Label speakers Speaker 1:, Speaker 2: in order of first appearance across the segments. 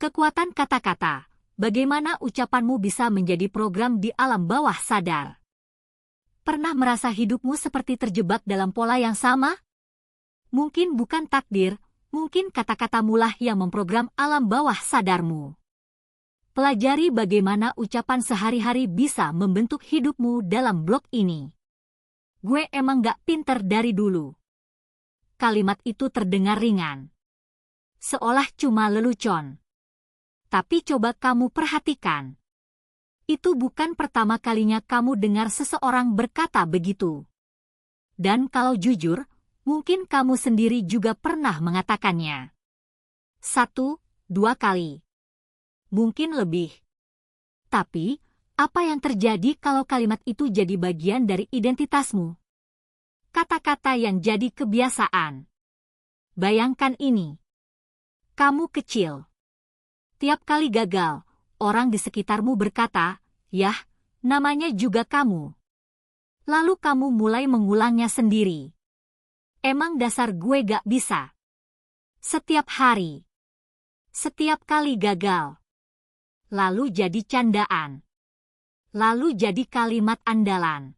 Speaker 1: Kekuatan kata-kata. Bagaimana ucapanmu bisa menjadi program di alam bawah sadar? Pernah merasa hidupmu seperti terjebak dalam pola yang sama? Mungkin bukan takdir, mungkin kata-katamu lah yang memprogram alam bawah sadarmu. Pelajari bagaimana ucapan sehari-hari bisa membentuk hidupmu dalam blog ini. Gue emang gak pinter dari dulu. Kalimat itu terdengar ringan. Seolah cuma lelucon. Tapi coba kamu perhatikan. Itu bukan pertama kalinya kamu dengar seseorang berkata begitu. Dan kalau jujur, mungkin kamu sendiri juga pernah mengatakannya. 1, 2 kali. Mungkin lebih. Tapi, apa yang terjadi kalau kalimat itu jadi bagian dari identitasmu? Kata-kata yang jadi kebiasaan. Bayangkan ini. Kamu kecil. Tiap kali gagal, orang di sekitarmu berkata, "Yah, namanya juga kamu." Lalu kamu mulai mengulangnya sendiri. Emang dasar gue gak bisa. Setiap hari. Setiap kali gagal. Lalu jadi candaan. Lalu jadi kalimat andalan.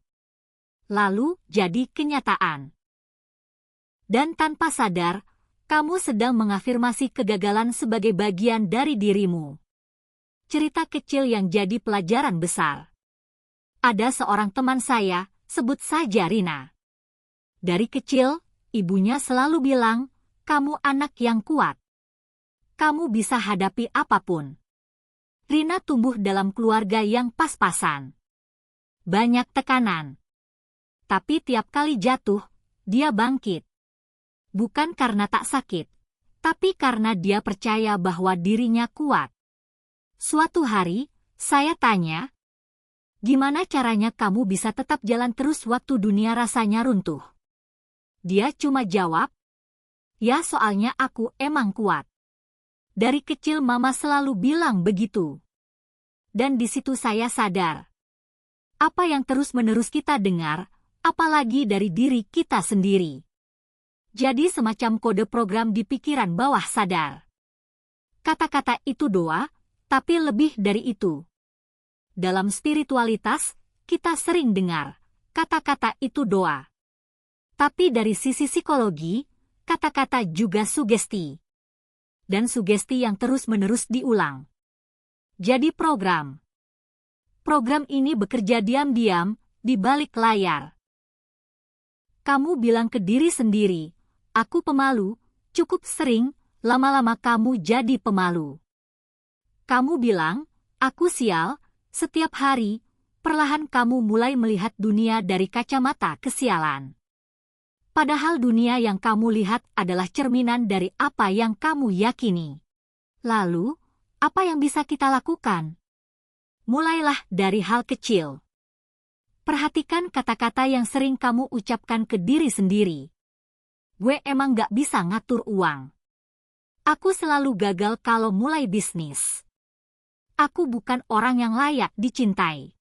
Speaker 1: Lalu jadi kenyataan. Dan tanpa sadar, kamu sedang mengafirmasi kegagalan sebagai bagian dari dirimu. Cerita kecil yang jadi pelajaran besar. Ada seorang teman saya, sebut saja Rina. Dari kecil, ibunya selalu bilang, "Kamu anak yang kuat. Kamu bisa hadapi apapun." Rina tumbuh dalam keluarga yang pas-pasan. Banyak tekanan. Tapi tiap kali jatuh, dia bangkit. Bukan karena tak sakit, tapi karena dia percaya bahwa dirinya kuat. Suatu hari, saya tanya, "Gimana caranya kamu bisa tetap jalan terus waktu dunia rasanya runtuh?" Dia cuma jawab, "Ya soalnya aku emang kuat." Dari kecil mama selalu bilang begitu. Dan di situ saya sadar. Apa yang terus-menerus kita dengar, apalagi dari diri kita sendiri. Jadi semacam kode program di pikiran bawah sadar. Kata-kata itu doa, tapi lebih dari itu. Dalam spiritualitas, kita sering dengar, kata-kata itu doa. Tapi dari sisi psikologi, kata-kata juga sugesti. Dan sugesti yang terus-menerus diulang. Jadi program. Program ini bekerja diam-diam, di balik layar. Kamu bilang ke diri sendiri, "Aku pemalu," cukup sering, lama-lama kamu jadi pemalu. Kamu bilang, "Aku sial," setiap hari, perlahan kamu mulai melihat dunia dari kacamata kesialan. Padahal dunia yang kamu lihat adalah cerminan dari apa yang kamu yakini. Lalu, apa yang bisa kita lakukan? Mulailah dari hal kecil. Perhatikan kata-kata yang sering kamu ucapkan ke diri sendiri. "Gue emang gak bisa ngatur uang. Aku selalu gagal kalau mulai bisnis. Aku bukan orang yang layak dicintai."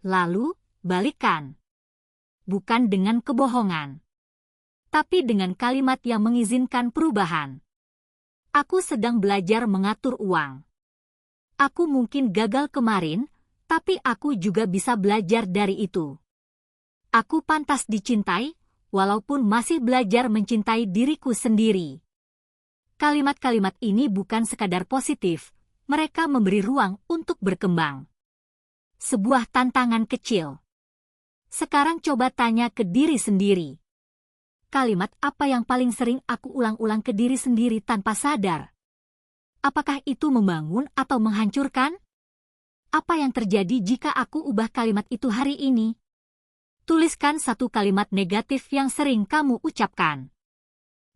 Speaker 1: Lalu, balikan. Bukan dengan kebohongan. Tapi dengan kalimat yang mengizinkan perubahan. "Aku sedang belajar mengatur uang. Aku mungkin gagal kemarin, tapi aku juga bisa belajar dari itu. Aku pantas dicintai, walaupun masih belajar mencintai diriku sendiri." Kalimat-kalimat ini bukan sekadar positif, mereka memberi ruang untuk berkembang. Sebuah tantangan kecil. Sekarang coba tanya ke diri sendiri. Kalimat apa yang paling sering aku ulang-ulang ke diri sendiri tanpa sadar? Apakah itu membangun atau menghancurkan? Apa yang terjadi jika aku ubah kalimat itu hari ini? Tuliskan satu kalimat negatif yang sering kamu ucapkan.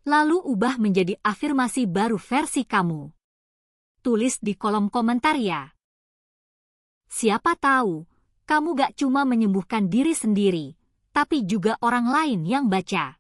Speaker 1: Lalu ubah menjadi afirmasi baru versi kamu. Tulis di kolom komentar ya. Siapa tahu, kamu gak cuma menyembuhkan diri sendiri, tapi juga orang lain yang baca.